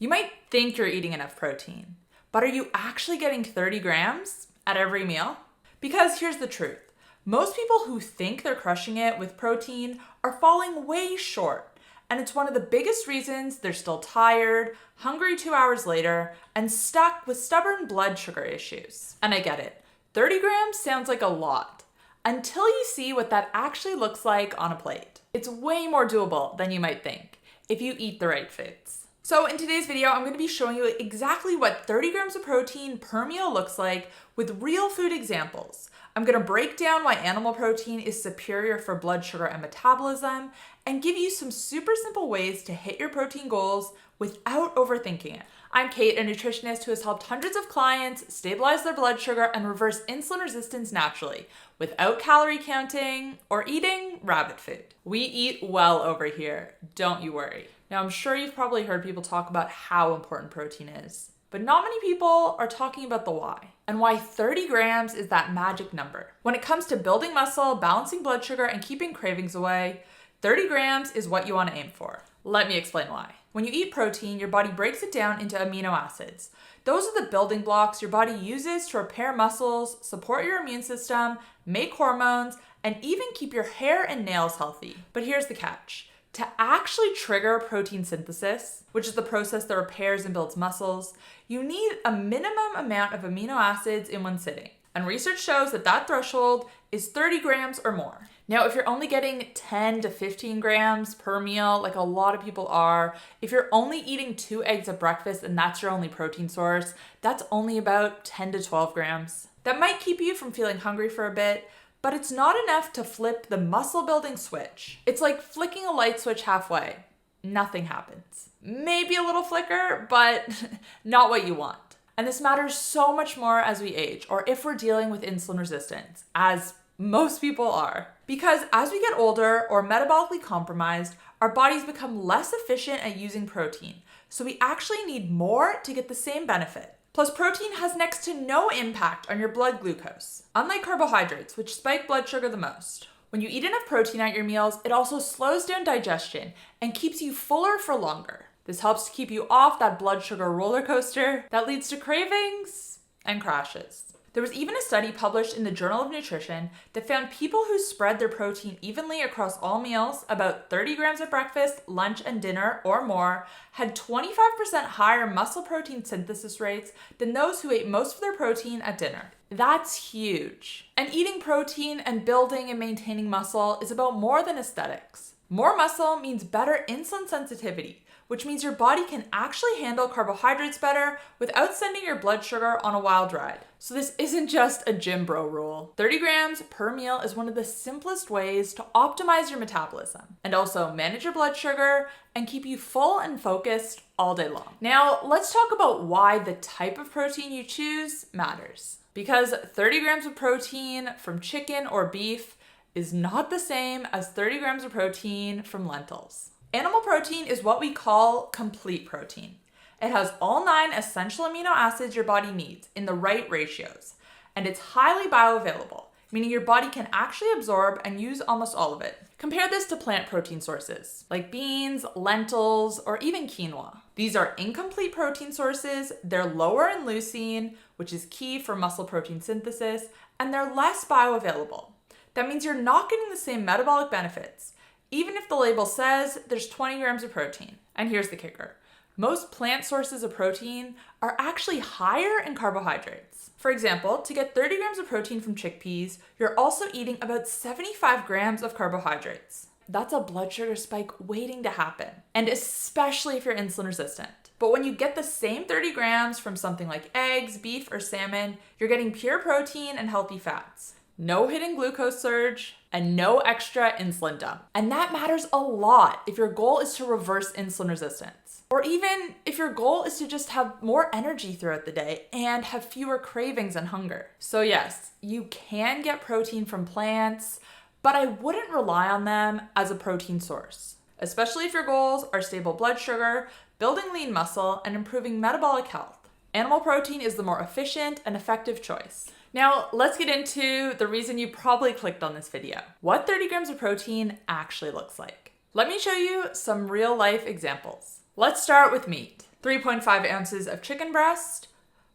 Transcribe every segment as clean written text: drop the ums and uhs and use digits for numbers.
You might think you're eating enough protein, but are you actually getting 30 grams at every meal? Because here's the truth. Most people who think they're crushing it with protein are falling way short. And it's one of the biggest reasons they're still tired, hungry 2 hours later, and stuck with stubborn blood sugar issues. And I get it. 30 grams sounds like a lot, until you see what that actually looks like on a plate. It's way more doable than you might think if you eat the right foods. So in today's video, I'm going to be showing you exactly what 30 grams of protein per meal looks like with real food examples. I'm going to break down why animal protein is superior for blood sugar and metabolism, and give you some super simple ways to hit your protein goals without overthinking it. I'm Kait, a nutritionist who has helped hundreds of clients stabilize their blood sugar and reverse insulin resistance naturally, without calorie counting or eating rabbit food. We eat well over here, don't you worry. Now, I'm sure you've probably heard people talk about how important protein is, but not many people are talking about the why, and why 30 grams is that magic number. When it comes to building muscle, balancing blood sugar, and keeping cravings away, 30 grams is what you want to aim for. Let me explain why. When you eat protein, your body breaks it down into amino acids. Those are the building blocks your body uses to repair muscles, support your immune system, make hormones, and even keep your hair and nails healthy. But here's the catch. To actually trigger protein synthesis, which is the process that repairs and builds muscles, you need a minimum amount of amino acids in one sitting. And research shows that that threshold is 30 grams or more. Now, if you're only getting 10 to 15 grams per meal, like a lot of people are, if you're only eating 2 eggs at breakfast and that's your only protein source, that's only about 10 to 12 grams. That might keep you from feeling hungry for a bit, but it's not enough to flip the muscle building switch. It's like flicking a light switch halfway. Nothing happens. Maybe a little flicker, but not what you want. And this matters so much more as we age, or if we're dealing with insulin resistance, as most people are. Because as we get older or metabolically compromised, our bodies become less efficient at using protein. So we actually need more to get the same benefit. Plus, protein has next to no impact on your blood glucose, unlike carbohydrates, which spike blood sugar the most. When you eat enough protein at your meals, it also slows down digestion and keeps you fuller for longer. This helps to keep you off that blood sugar roller coaster that leads to cravings and crashes. There was even a study published in the Journal of Nutrition that found people who spread their protein evenly across all meals, about 30 grams at breakfast, lunch, and dinner or more, had 25% higher muscle protein synthesis rates than those who ate most of their protein at dinner. That's huge. And eating protein and building and maintaining muscle is about more than aesthetics. More muscle means better insulin sensitivity, which means your body can actually handle carbohydrates better without sending your blood sugar on a wild ride. So this isn't just a gym bro rule. 30 grams per meal is one of the simplest ways to optimize your metabolism and also manage your blood sugar and keep you full and focused all day long. Now, let's talk about why the type of protein you choose matters. Because 30 grams of protein from chicken or beef is not the same as 30 grams of protein from lentils. Animal protein is what we call complete protein. It has all 9 essential amino acids your body needs in the right ratios, and it's highly bioavailable, meaning your body can actually absorb and use almost all of it. Compare this to plant protein sources, like beans, lentils, or even quinoa. These are incomplete protein sources, they're lower in leucine, which is key for muscle protein synthesis, and they're less bioavailable. That means you're not getting the same metabolic benefits, even if the label says there's 20 grams of protein. And here's the kicker. Most plant sources of protein are actually higher in carbohydrates. For example, to get 30 grams of protein from chickpeas, you're also eating about 75 grams of carbohydrates. That's a blood sugar spike waiting to happen, and especially if you're insulin resistant. But when you get the same 30 grams from something like eggs, beef, or salmon, you're getting pure protein and healthy fats. No hidden glucose surge, and no extra insulin dump. And that matters a lot if your goal is to reverse insulin resistance. Or even if your goal is to just have more energy throughout the day and have fewer cravings and hunger. So yes, you can get protein from plants, but I wouldn't rely on them as a protein source, especially if your goals are stable blood sugar, building lean muscle, and improving metabolic health. Animal protein is the more efficient and effective choice. Now, let's get into the reason you probably clicked on this video. What 30 grams of protein actually looks like. Let me show you some real life examples. Let's start with meat. 3.5 ounces of chicken breast,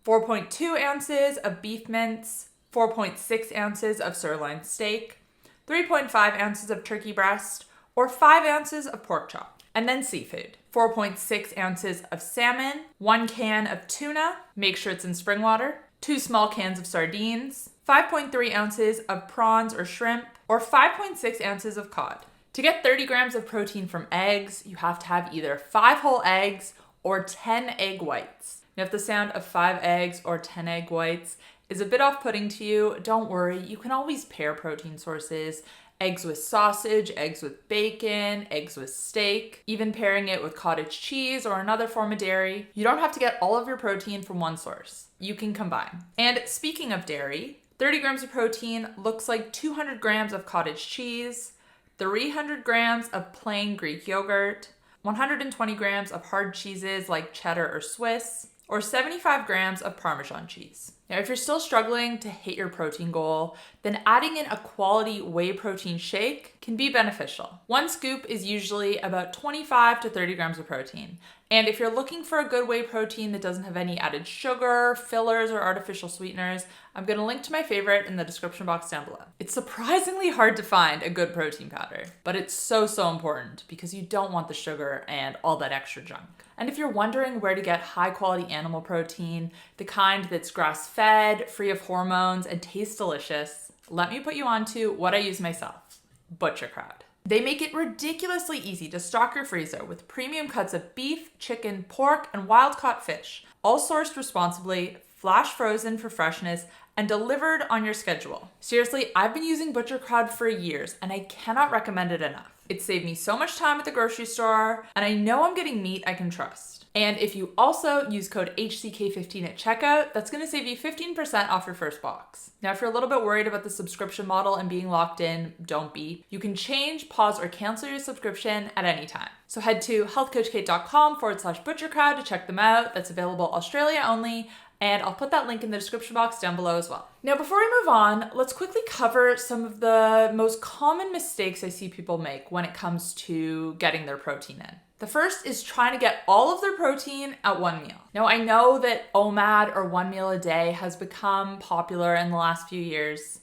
4.2 ounces of beef mince, 4.6 ounces of sirloin steak, 3.5 ounces of turkey breast, or 5 ounces of pork chop. And then seafood. 4.6 ounces of salmon, 1 can of tuna, make sure it's in spring water, 2 small cans of sardines, 5.3 ounces of prawns or shrimp, or 5.6 ounces of cod. To get 30 grams of protein from eggs, you have to have either 5 whole eggs or 10 egg whites. Now, if the sound of 5 eggs or 10 egg whites is a bit off-putting to you, don't worry, you can always pair protein sources. Eggs with sausage, eggs with bacon, eggs with steak, even pairing it with cottage cheese or another form of dairy. You don't have to get all of your protein from one source. You can combine. And speaking of dairy, 30 grams of protein looks like 200 grams of cottage cheese, 300 grams of plain Greek yogurt, 120 grams of hard cheeses like cheddar or Swiss, or 75 grams of Parmesan cheese. Now, if you're still struggling to hit your protein goal, then adding in a quality whey protein shake can be beneficial. 1 scoop is usually about 25 to 30 grams of protein. And if you're looking for a good whey protein that doesn't have any added sugar, fillers, or artificial sweeteners, I'm gonna link to my favorite in the description box down below. It's surprisingly hard to find a good protein powder, but it's so important because you don't want the sugar and all that extra junk. And if you're wondering where to get high quality animal protein, the kind that's grass-fed, free of hormones, and tastes delicious, let me put you on to what I use myself, Butcher Crowd. They make it ridiculously easy to stock your freezer with premium cuts of beef, chicken, pork, and wild-caught fish, all sourced responsibly, flash frozen for freshness, and delivered on your schedule. Seriously, I've been using Butcher Crowd for years, and I cannot recommend it enough. It saved me so much time at the grocery store, and I know I'm getting meat I can trust. And if you also use code HCK15 at checkout, that's gonna save you 15% off your first box. Now, if you're a little bit worried about the subscription model and being locked in, don't be. You can change, pause, or cancel your subscription at any time. So head to healthcoachkait.com/butchercrowd to check them out. That's available Australia only. And I'll put that link in the description box down below as well. Now, before we move on, let's quickly cover some of the most common mistakes I see people make when it comes to getting their protein in. The first is trying to get all of their protein at one meal. Now, I know that OMAD or 1 meal a day has become popular in the last few years.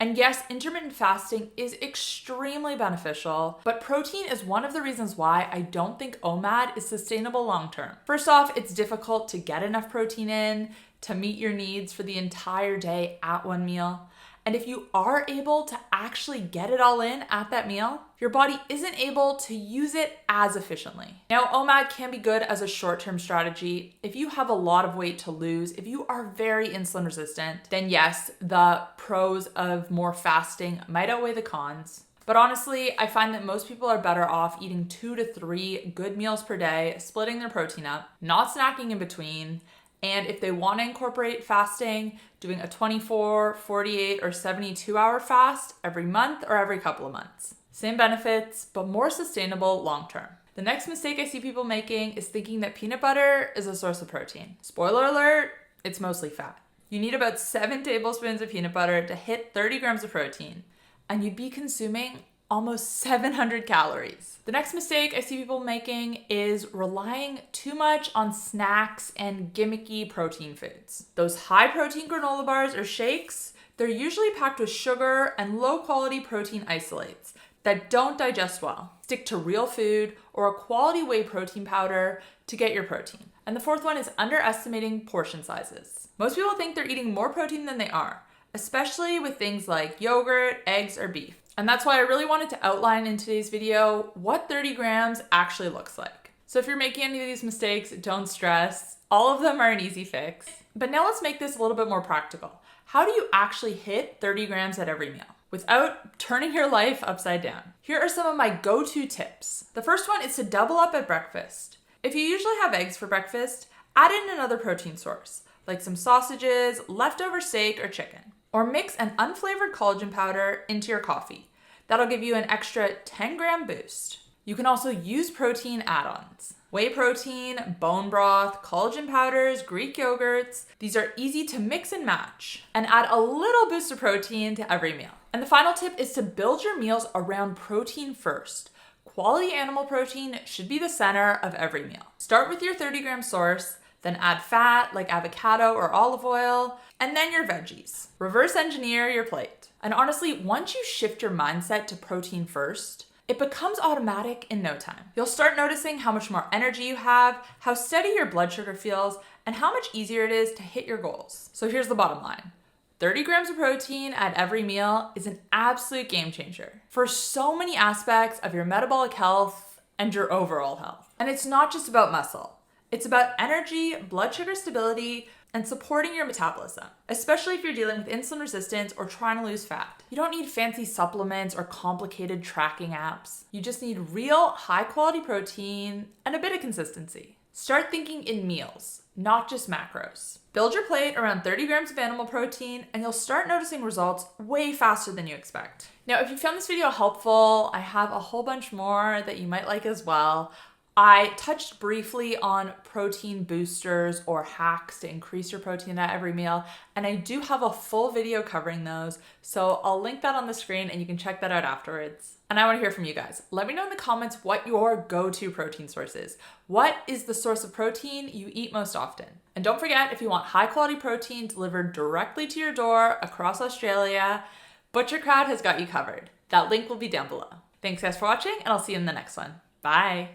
And yes, intermittent fasting is extremely beneficial, but protein is one of the reasons why I don't think OMAD is sustainable long-term. First off, it's difficult to get enough protein in to meet your needs for the entire day at one meal. And if you are able to actually get it all in at that meal, your body isn't able to use it as efficiently. Now, OMAD can be good as a short-term strategy. If you have a lot of weight to lose, if you are very insulin resistant, then yes, the pros of more fasting might outweigh the cons. But honestly, I find that most people are better off eating 2 to 3 good meals per day, splitting their protein up, not snacking in between, and if they want to incorporate fasting, doing a 24, 48, or 72-hour fast every month or every couple of months. Same benefits, but more sustainable long-term. The next mistake I see people making is thinking that peanut butter is a source of protein. Spoiler alert, it's mostly fat. You need about 7 tablespoons of peanut butter to hit 30 grams of protein, and you'd be consuming almost 700 calories. The next mistake I see people making is relying too much on snacks and gimmicky protein foods. Those high protein granola bars or shakes, they're usually packed with sugar and low quality protein isolates that don't digest well. Stick to real food or a quality whey protein powder to get your protein. And the fourth one is underestimating portion sizes. Most people think they're eating more protein than they are, especially with things like yogurt, eggs, or beef. And that's why I really wanted to outline in today's video what 30 grams actually looks like. So if you're making any of these mistakes, don't stress. All of them are an easy fix. But now let's make this a little bit more practical. How do you actually hit 30 grams at every meal without turning your life upside down? Here are some of my go-to tips. The first one is to double up at breakfast. If you usually have eggs for breakfast, add in another protein source, like some sausages, leftover steak, or chicken. Or mix an unflavored collagen powder into your coffee. That'll give you an extra 10-gram boost. You can also use protein add-ons. Whey protein, bone broth, collagen powders, Greek yogurts. These are easy to mix and match and add a little boost of protein to every meal. And the final tip is to build your meals around protein first. Quality animal protein should be the center of every meal. Start with your 30-gram source, then add fat like avocado or olive oil, and then your veggies. Reverse engineer your plate. And honestly, once you shift your mindset to protein first, it becomes automatic in no time. You'll start noticing how much more energy you have, how steady your blood sugar feels, and how much easier it is to hit your goals. So here's the bottom line. 30 grams of protein at every meal is an absolute game changer for so many aspects of your metabolic health and your overall health. And it's not just about muscle. It's about energy, blood sugar stability, and supporting your metabolism, especially if you're dealing with insulin resistance or trying to lose fat. You don't need fancy supplements or complicated tracking apps. You just need real high-quality protein and a bit of consistency. Start thinking in meals, not just macros. Build your plate around 30 grams of animal protein and you'll start noticing results way faster than you expect. Now, if you found this video helpful, I have a whole bunch more that you might like as well. I touched briefly on protein boosters or hacks to increase your protein at every meal, and I do have a full video covering those, so I'll link that on the screen and you can check that out afterwards. And I want to hear from you guys. Let me know in the comments what your go-to protein source is. What is the source of protein you eat most often? And don't forget, if you want high-quality protein delivered directly to your door across Australia, Butcher Crowd has got you covered. That link will be down below. Thanks guys for watching, and I'll see you in the next one. Bye.